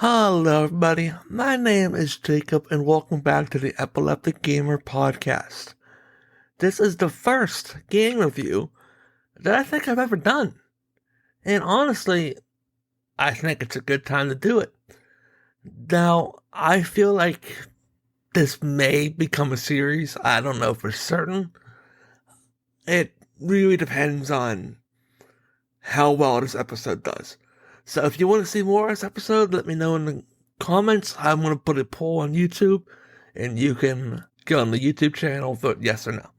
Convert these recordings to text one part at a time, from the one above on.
Hello, everybody. My name is Jacob, and welcome back to the Epileptic Gamer Podcast. This is the first game review that I think I've ever done. And honestly, I think it's a good time to do it. Now, I feel like this may become a series. I don't know for certain. It really depends on how well this episode does. So if you want to see more of this episode, let me know in the comments. I'm going to put a poll on YouTube, and you can go on the YouTube channel, vote yes or no.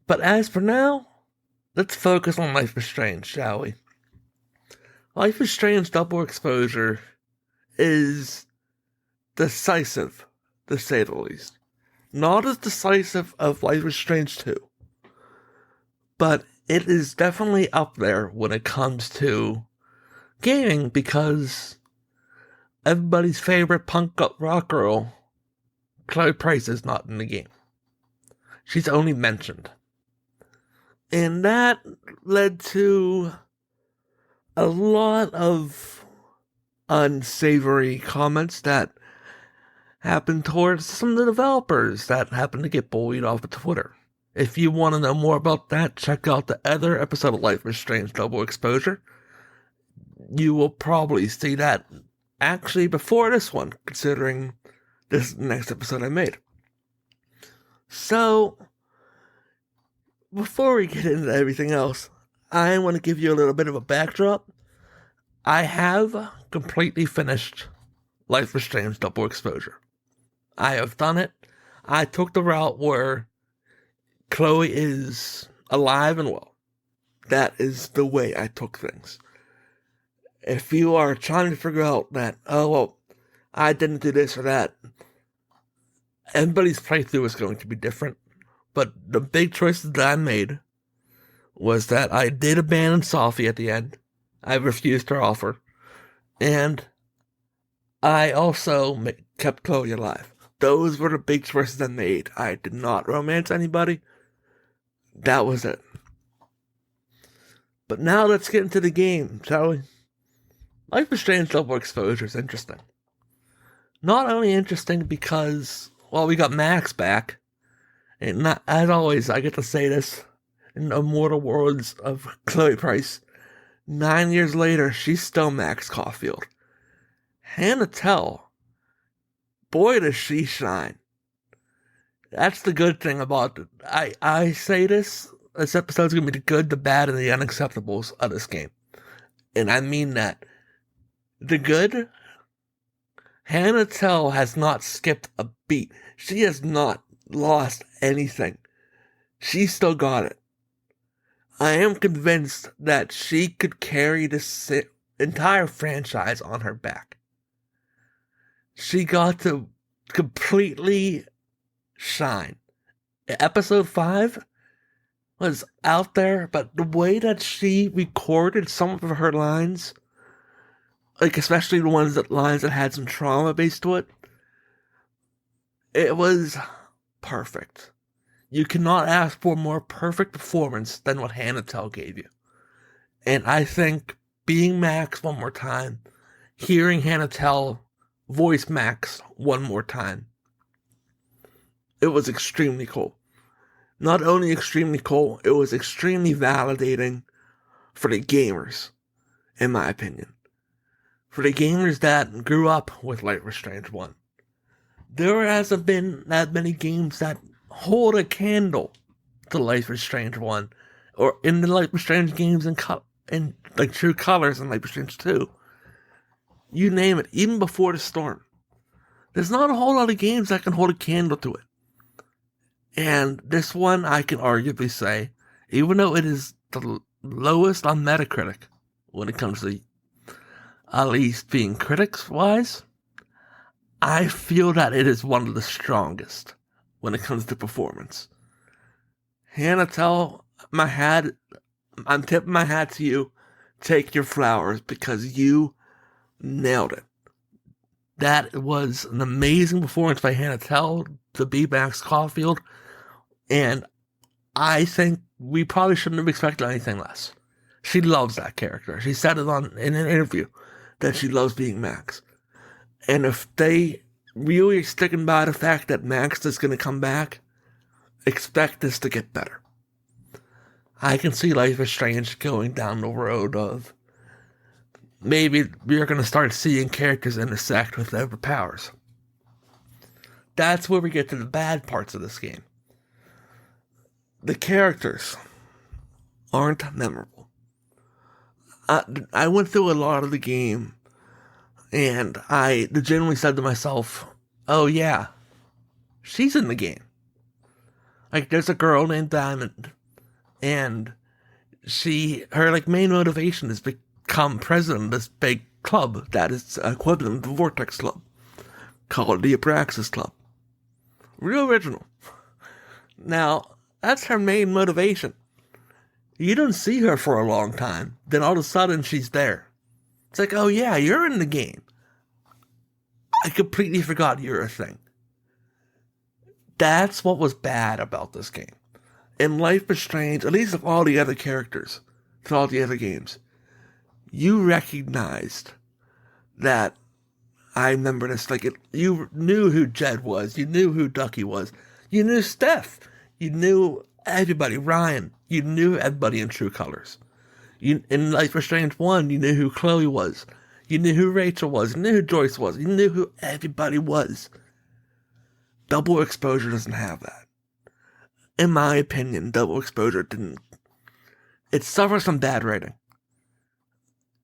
But as for now, let's focus on Life is Strange, shall we? Life is Strange Double Exposure is decisive, to say the least. Not as decisive of Life is Strange 2, but it is definitely up there when it comes to gaming, because everybody's favorite punk rock girl, Chloe Price, is not in the game. She's only mentioned. And that led to a lot of unsavory comments that happened towards some of the developers that happened to get bullied off of Twitter. If you want to know more about that, check out the other episode of Life is Strange Double Exposure. You will probably see that actually before this one, considering this next episode I made. So, before we get into everything else, I want to give you a little bit of a backdrop. I have completely finished Life is Strange Double Exposure. I have done it. I took the route where Chloe is alive and well. That is the way I took things. If you are trying to figure out that, I didn't do this or that, everybody's playthrough is going to be different. But the big choices that I made was that I did abandon Sophie at the end. I refused her offer. And I also kept Chloe alive. Those were the big choices I made. I did not romance anybody. That was it. But now let's get into the game, shall we? Life is Strange Double Exposure is interesting. Not only interesting because, we got Max back. And not, as always, I get to say this in the immortal words of Chloe Price. 9 years later, she's still Max Caulfield. Hannah Tell, boy does she shine. That's the good thing about it. I say this episode's going to be the good, the bad, and the unacceptables of this game. And I mean that. The good, Hannah Tell has not skipped a beat. She has not lost anything. She still got it. I am convinced that she could carry this entire franchise on her back. She got to completely shine. Episode 5 was out there, but the way that she recorded some of her lines, like especially the lines that had some trauma based to it, it was perfect. You cannot ask for a more perfect performance than what Hannah Tell gave you. And I think being Max one more time, hearing Hannah Tell voice Max one more time, it was extremely cool. Not only extremely cool, it was extremely validating for the gamers, in my opinion. For the gamers that grew up with Life is Strange 1. There hasn't been that many games that hold a candle to Life is Strange 1, or in the Life is Strange games in like true colors in Life is Strange 2. You name it, even before the storm. There's not a whole lot of games that can hold a candle to it. And this one, I can arguably say, even though it is the lowest on Metacritic when it comes to at least being critics-wise, I feel that it is one of the strongest when it comes to performance. Hannah Tell, I'm tipping my hat to you. Take your flowers, because you nailed it. That was an amazing performance by Hannah Tell to be Max Caulfield, and I think we probably shouldn't have expected anything less. She loves that character. She said it in an interview that she loves being Max. And if they really are sticking by the fact that Max is going to come back, expect this to get better. I can see Life is Strange going down the road of maybe we're going to start seeing characters intersect with their powers. That's where we get to the bad parts of this game. The characters aren't memorable. I went through a lot of the game, and I legitimately said to myself, oh yeah, she's in the game. Like, there's a girl named Diamond, and her main motivation is become president of this big club that is equivalent to the Vortex Club, called the Abraxas Club. Real original. Now, that's her main motivation. You don't see her for a long time, then all of a sudden she's there. It's like, oh yeah, you're in the game. I completely forgot you're a thing. That's what was bad about this game. In Life is Strange, at least of all the other characters, to all the other games, you recognized that, I remember this, you knew who Jed was, you knew who Ducky was, you knew Steph, you knew everybody, Ryan, you knew everybody in True Colors. In Life is Strange 1, you knew who Chloe was, you knew who Rachel was, you knew who Joyce was, you knew who everybody was. Double Exposure doesn't have that. In my opinion, Double Exposure didn't. It suffers from bad writing.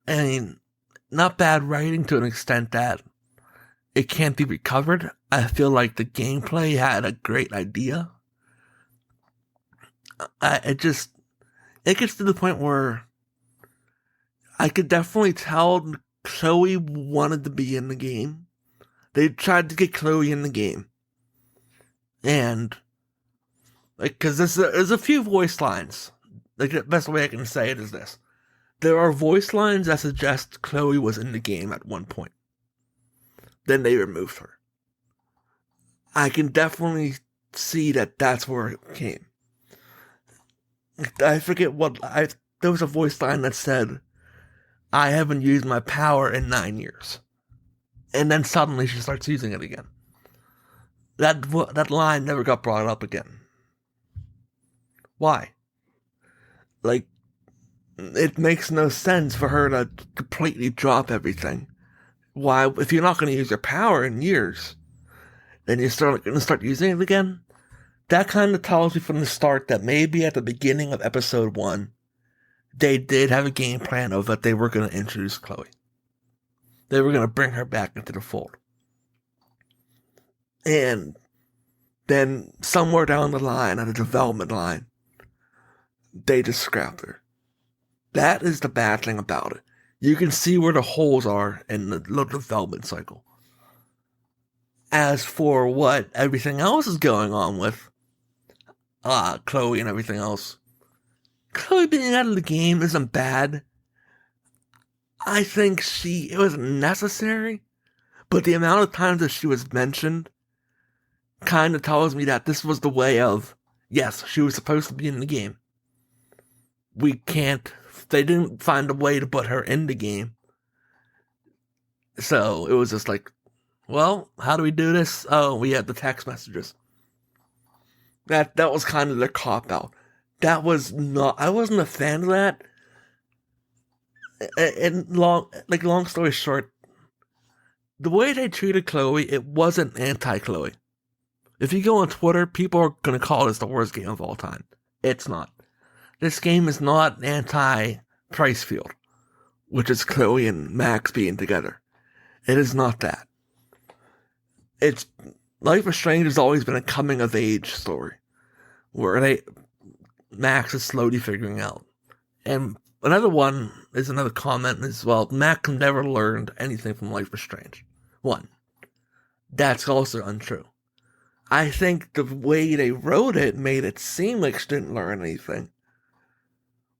I mean, not bad writing to an extent that it can't be recovered. I feel like the gameplay had a great idea. It gets to the point where I could definitely tell Chloe wanted to be in the game. They tried to get Chloe in the game. And, because there's a few voice lines. The best way I can say it is this. There are voice lines that suggest Chloe was in the game at one point. Then they removed her. I can definitely see that that's where it came. I forget there was a voice line that said, I haven't used my power in 9 years. And then suddenly she starts using it again. That line never got brought up again. Why? It makes no sense for her to completely drop everything. Why, if you're not going to use your power in years, then you're going to start using it again? That kind of tells me from the start that maybe at the beginning of episode 1, they did have a game plan of that they were going to introduce Chloe. They were going to bring her back into the fold. And then somewhere down the line, on the development line, they just scrapped her. That is the bad thing about it. You can see where the holes are in the development cycle. As for what everything else is going on with Chloe and everything else, Chloe being out of the game isn't bad. I think it was necessary, but the amount of times that she was mentioned kind of tells me that this was the way of, yes, she was supposed to be in the game. They didn't find a way to put her in the game. So it was just like, well, how do we do this? Oh, we had the text messages. That was kind of the cop-out. I wasn't a fan of that. And long story short, the way they treated Chloe, it wasn't anti-Chloe. If you go on Twitter, people are going to call this the worst game of all time. It's not. This game is not anti-Pricefield, which is Chloe and Max being together. It is not that. Life is Strange has always been a coming-of-age story, where Max is slowly figuring out. And another comment as well, Max never learned anything from Life is Strange 1. That's also untrue. I think the way they wrote it made it seem like she didn't learn anything.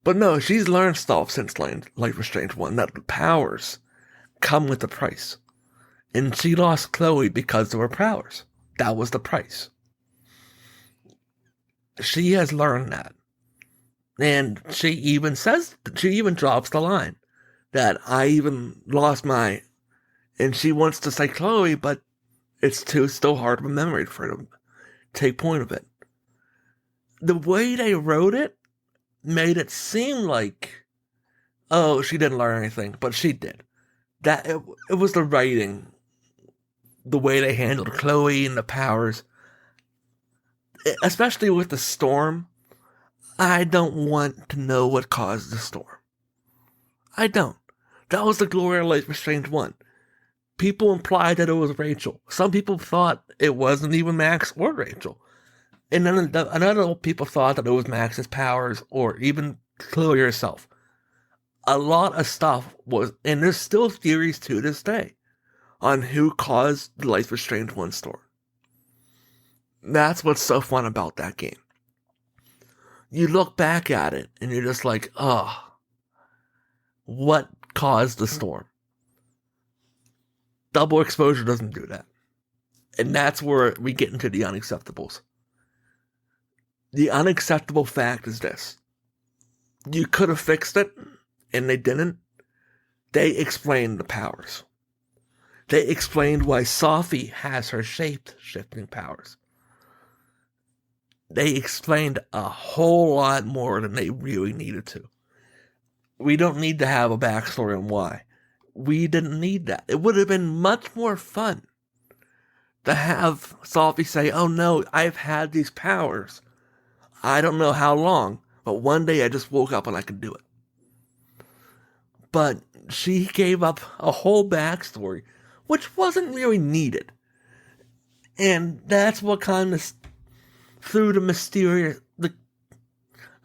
But no, she's learned stuff since Life is Strange 1, that the powers come with the price. And she lost Chloe because of her powers. That was the price. She has learned that. And she even drops the line that I even lost my And she wants to say Chloe, but it's still hard of a memory for her to take point of it. The way they wrote it made it seem like, oh, she didn't learn anything, but she did. It was the writing, the way they handled Chloe and the powers, especially with the storm. I don't want to know what caused the storm. I don't. That was the Glory of Life is Strange 1. People implied that it was Rachel. Some people thought it wasn't even Max or Rachel. And then another people thought that it was Max's powers or even Chloe herself. A lot of stuff was, and there's still theories to this day on who caused the Life is Strange 1 storm. That's what's so fun about that game. You look back at it and you're just like, oh, what caused the storm? Double exposure doesn't do that. And that's where we get into the unacceptables. The unacceptable fact is this. You could have fixed it, and they didn't. They explained the powers. They explained why Sophie has her shape-shifting powers. They explained a whole lot more than they really needed to. We don't need to have a backstory on why. We didn't need that. It would have been much more fun to have Sophie say, oh no, I've had these powers. I don't know how long, but one day I just woke up and I could do it. But she gave up a whole backstory, which wasn't really needed. And that's what kind of threw the mysterious,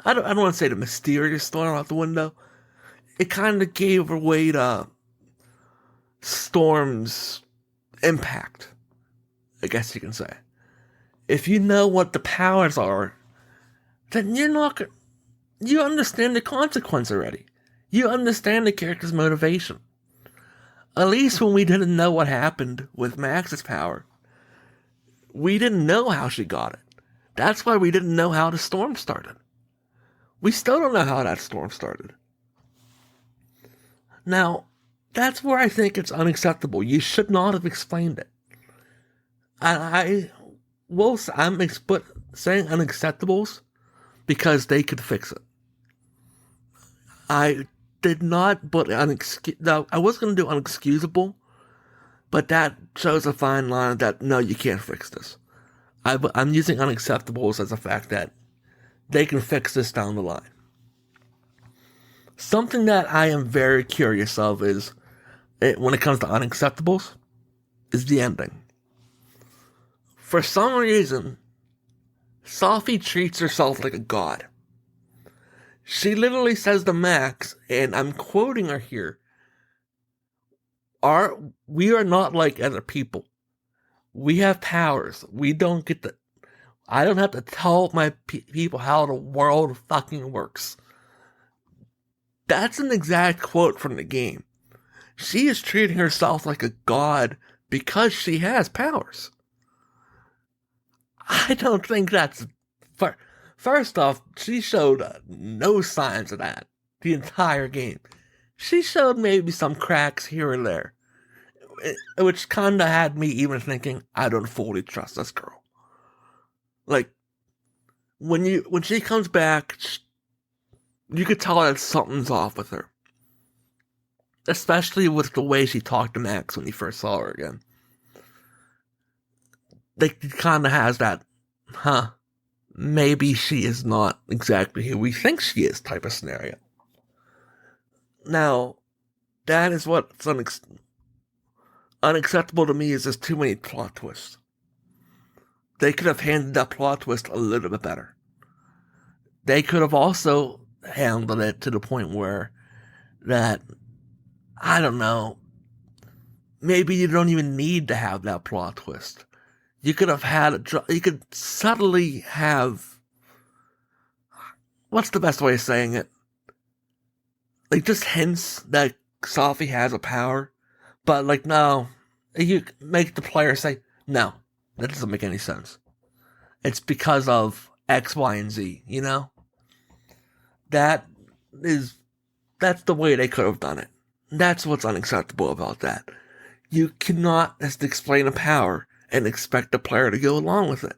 I don't want to say the mysterious storm out the window. It kind of gave away the storm's impact, I guess you can say. If you know what the powers are, then you understand the consequence already. You understand the character's motivation. At least when we didn't know what happened with Max's power, we didn't know how she got it. That's why we didn't know how the storm started. We still don't know how that storm started. Now, that's where I think it's unacceptable. You should not have explained it. I'm saying unacceptables because they could fix it. I did not put I was going to do unexcusable, but that shows a fine line that, no, you can't fix this. I'm using unacceptables as a fact that they can fix this down the line. Something that I am very curious of is, when it comes to unacceptables, is the ending. For some reason, Sophie treats herself like a god. She literally says to Max, and I'm quoting her here, we are not like other people. We have powers. I don't have to tell my people how the world fucking works. That's an exact quote from the game. She is treating herself like a god because she has powers. I don't think that's... First off, she showed no signs of that the entire game. She showed maybe some cracks here and there, which kinda had me even thinking, I don't fully trust this girl. Like, when she comes back, you could tell that something's off with her. Especially with the way she talked to Max when he first saw her again. They kinda has that, maybe she is not exactly who we think she is type of scenario. Now, that is what's unacceptable to me, is there's too many plot twists. They could have handled that plot twist a little bit better. They could have also handled it to the point where that, I don't know, maybe you don't even need to have that plot twist. You could subtly have, what's the best way of saying it? Like, just hints that Sophie has a power, but like, no, you make the player say, no, that doesn't make any sense. It's because of X, Y, and Z, you know? That's the way they could have done it. That's what's unacceptable about that. You cannot just explain a power and expect the player to go along with it.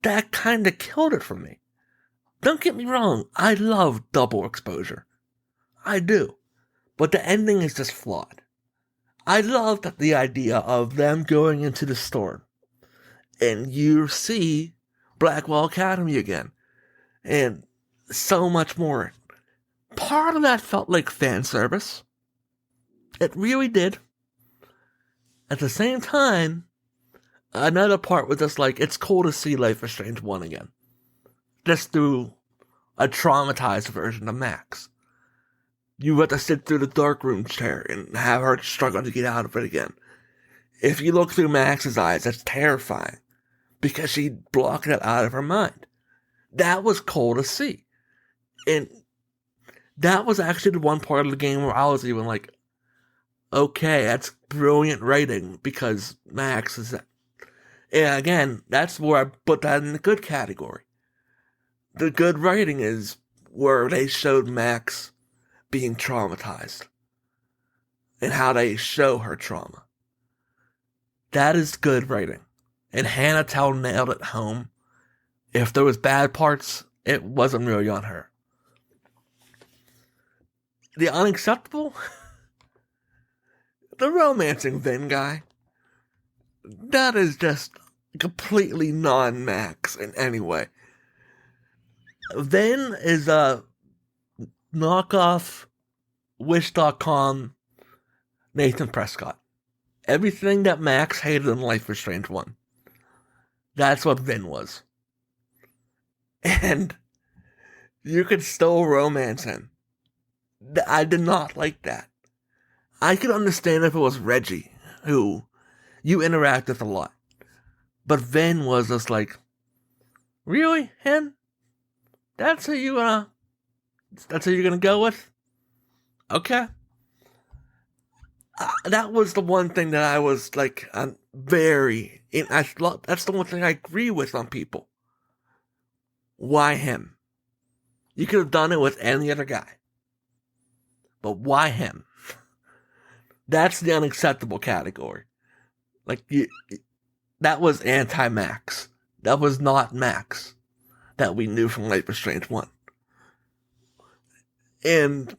That kind of killed it for me. Don't get me wrong, I love double exposure. I do. But the ending is just flawed. I loved the idea of them going into the storm. And you see Blackwell Academy again. And so much more. Part of that felt like fan service. It really did. At the same time, another part was just like, it's cool to see Life is Strange 1 again. Just through a traumatized version of Max. You have to sit through the darkroom chair and have her struggle to get out of it again. If you look through Max's eyes, that's terrifying. Because she blocked it out of her mind. That was cool to see. And that was actually the one part of the game where I was even like, okay, that's brilliant writing, because Max is... And again, that's where I put that in the good category. The good writing is where they showed Max being traumatized. And how they show her trauma. That is good writing. And Hannah Tell nailed it home. If there was bad parts, it wasn't really on her. The unacceptable? The romancing Vin guy. That is just completely non-Max in any way. Vin is a knockoff Wish.com Nathan Prescott. Everything that Max hated in Life is Strange 1. That's what Vin was. And you could still romance him. I did not like that. I could understand if it was Reggie, who you interact with a lot. But Vin was just like, really? Him? That's who you're gonna go with? Okay. That was the one thing that I was like, that's the one thing I agree with on people. Why him? You could have done it with any other guy. But why him? That's the unacceptable category. That was anti-Max. That was not Max that we knew from Life is Strange 1. And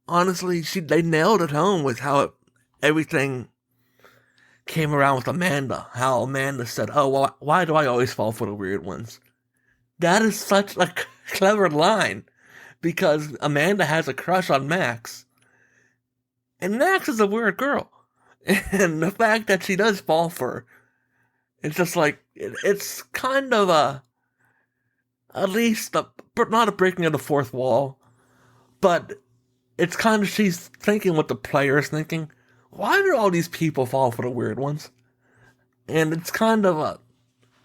honestly, they nailed it home with how everything came around with Amanda. How Amanda said, oh, well, why do I always fall for the weird ones? That is such a clever line. Because Amanda has a crush on Max. And Max is a weird girl. And the fact that she does fall for her, it's just like, it's kind of at least, not a breaking of the fourth wall, but it's kind of, she's thinking what the player is thinking. Why do all these people fall for the weird ones? And it's kind of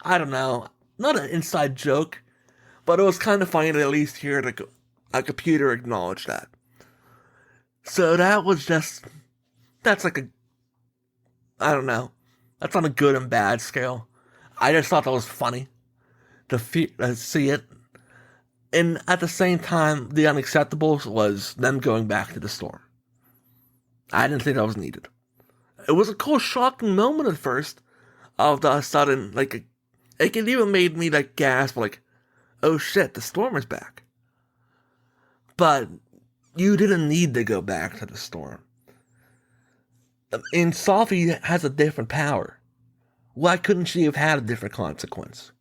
I don't know, not an inside joke, but it was kind of funny to at least hear a computer acknowledge that. So that was just, that's like I don't know, that's on a good and bad scale. I just thought that was funny to see it. And at the same time, the unacceptable was them going back to the storm. I didn't think that was needed. It was a cool, shocking moment at first, of the sudden, like, it even made me, like, gasp, like, oh shit, the storm is back. But you didn't need to go back to the storm. And Sophie has a different power. Why couldn't she have had a different consequence?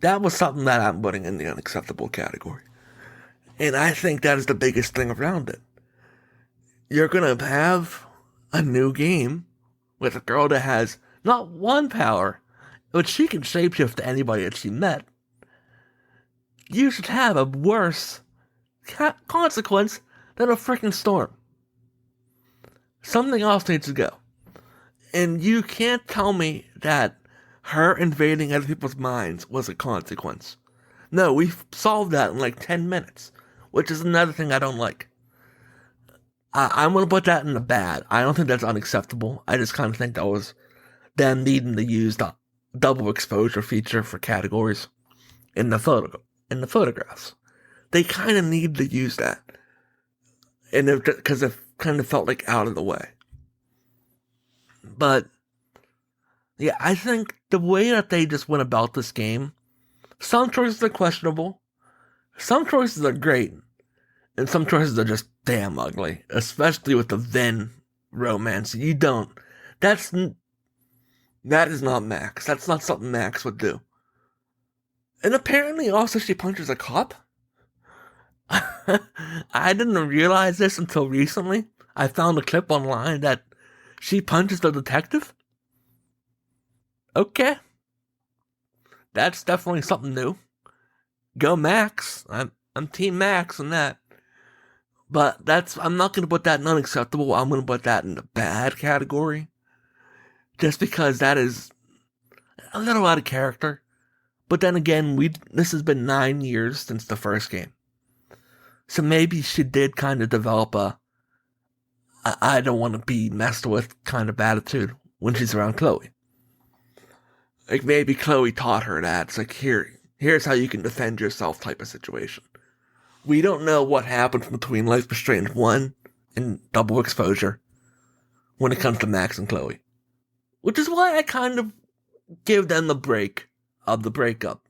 That was something that I'm putting in the unacceptable category. And I think that is the biggest thing around it. You're going to have a new game with a girl that has not one power, but she can shapeshift to anybody that she met. You should have a worse consequence than a freaking storm. Something else needs to go. And you can't tell me that her invading other people's minds was a consequence. No, we solved that in like 10 minutes, which is another thing I don't like. I'm going to put that in the bad. I don't think that's unacceptable. I just kind of think that was them needing to use the double exposure feature for categories in the photographs. They kind of need to use that. And because it kind of felt like out of the way. But yeah, I think the way that they just went about this game, some choices are questionable, some choices are great, and some choices are just damn ugly, especially with the Vin romance. That is not Max. That's not something Max would do. And apparently also she punches a cop. I didn't realize this until recently. I found a clip online that she punches the detective. Okay. That's definitely something new. Go Max. I'm Team Max on that. But I'm not going to put that in unacceptable. I'm going to put that in the bad category. Just because that is a little out of character. But then again, this has been 9 years since the first game. So maybe she did kind of develop I don't want to be messed with kind of attitude when she's around Chloe. Like maybe Chloe taught her that. It's like, here's how you can defend yourself type of situation. We don't know what happened between Life is Strange 1 and Double Exposure when it comes to Max and Chloe. Which is why I kind of give them the break of the breakup.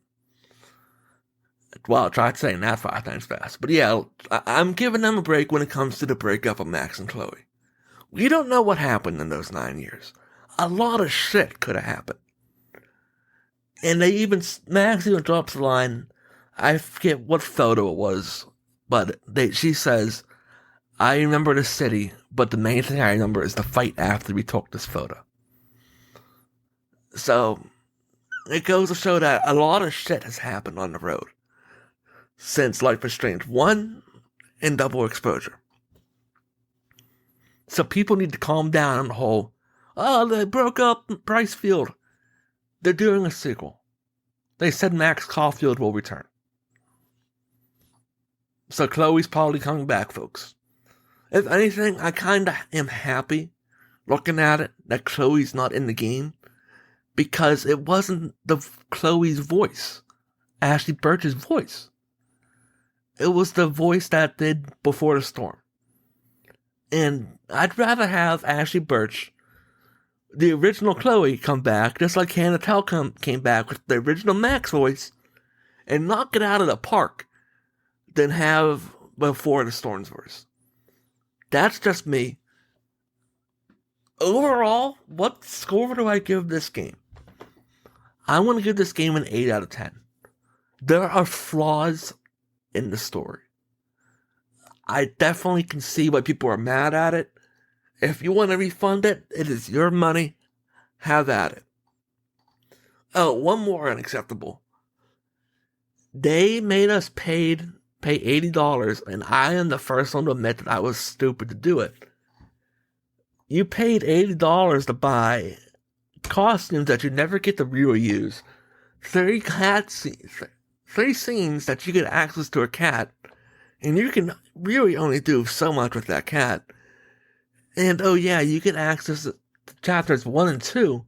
Well, I tried saying that 5 times fast. But yeah, I'm giving them a break when it comes to the breakup of Max and Chloe. We don't know what happened in those 9 years. A lot of shit could have happened. And Max even drops the line, I forget what photo it was, but she says, I remember the city, but the main thing I remember is the fight after we took this photo. So, it goes to show that a lot of shit has happened on the road since Life is Strange 1 and Double Exposure. So people need to calm down on the whole, they broke up Bryce Field. They're doing a sequel. They said Max Caulfield will return. So Chloe's probably coming back, folks. If anything, I kind of am happy looking at it that Chloe's not in the game, because it wasn't Chloe's voice, Ashley Birch's voice. It was the voice that did Before the Storm. And I'd rather have Ashley Birch, the original Chloe, come back, just like Hannah Tell came back with the original Max voice, and knock it out of the park, than have Before the Storm's voice. That's just me. Overall, what score do I give this game? I want to give this game an 8 out of 10. There are flaws in the story. I definitely can see why people are mad at it. If you want to refund it, it is your money. Have at it. Oh, one more unacceptable. They made us pay $80, and I am the first one to admit that I was stupid to do it. You paid $80 to buy costumes that you never get to really use. 3 scenes that you get access to a cat, and you can really only do so much with that cat. And oh yeah, you get access to chapters 1 and 2,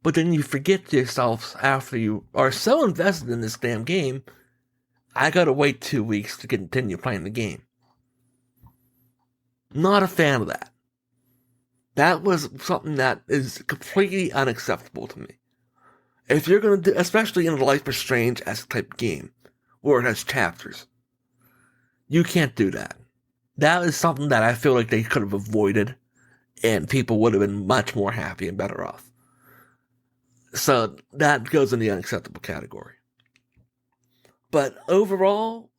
but then you forget to yourself after you are so invested in this damn game, I gotta wait 2 weeks to continue playing the game. Not a fan of that. That was something that is completely unacceptable to me. If you're gonna do, especially in a Life is Strange-esque type game, where it has chapters, you can't do that. That is something that I feel like they could have avoided, and people would have been much more happy and better off. So that goes in the unacceptable category. But overall,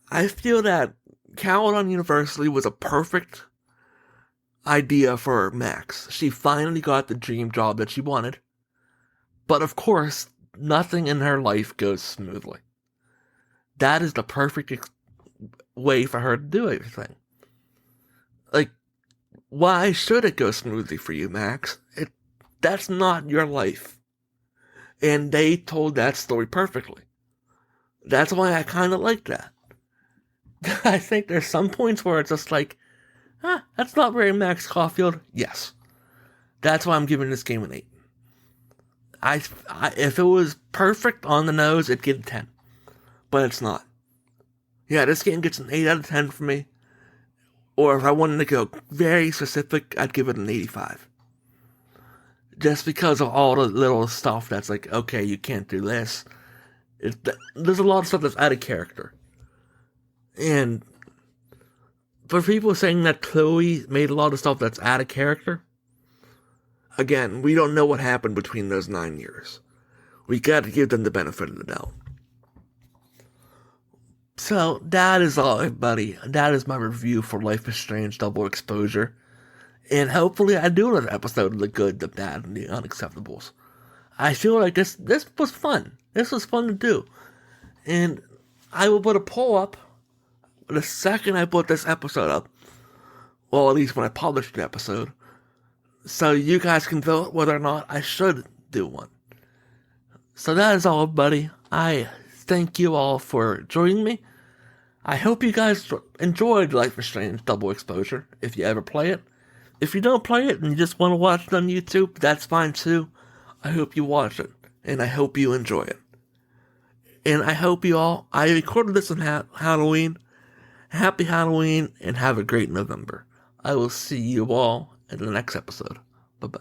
I feel that Caledon University was a perfect idea for Max. She finally got the dream job that she wanted. But of course, nothing in her life goes smoothly. That is the perfect way for her to do everything. Like, why should it go smoothly for you, Max? That's not your life. And they told that story perfectly. That's why I kind of like that. I think there's some points where it's just like, that's not very Max Caulfield. Yes. That's why I'm giving this game an 8. If it was perfect on the nose, it'd get a 10. But it's not. Yeah, this game gets an 8 out of 10 for me. Or if I wanted to go very specific, I'd give it an 85. Just because of all the little stuff that's like, okay, you can't do this. There's a lot of stuff that's out of character. And for people saying that Chloe made a lot of stuff that's out of character, again, we don't know what happened between those 9 years. We gotta give them the benefit of the doubt. So, that is all, everybody. That is my review for Life is Strange Double Exposure. And hopefully I do another episode of the good, the bad, and the unacceptables. I feel like this was fun. This was fun to do. And I will put a poll up the second I put this episode up. Well, at least when I publish the episode. So you guys can vote whether or not I should do one. So that is all, buddy. I thank you all for joining me. I hope you guys enjoyed Life is Strange Double Exposure, if you ever play it. If you don't play it and you just want to watch it on YouTube, that's fine too. I hope you watch it, and I hope you enjoy it. And I hope you all, I recorded this on Halloween. Happy Halloween, and have a great November. I will see you all in the next episode. Bye-bye.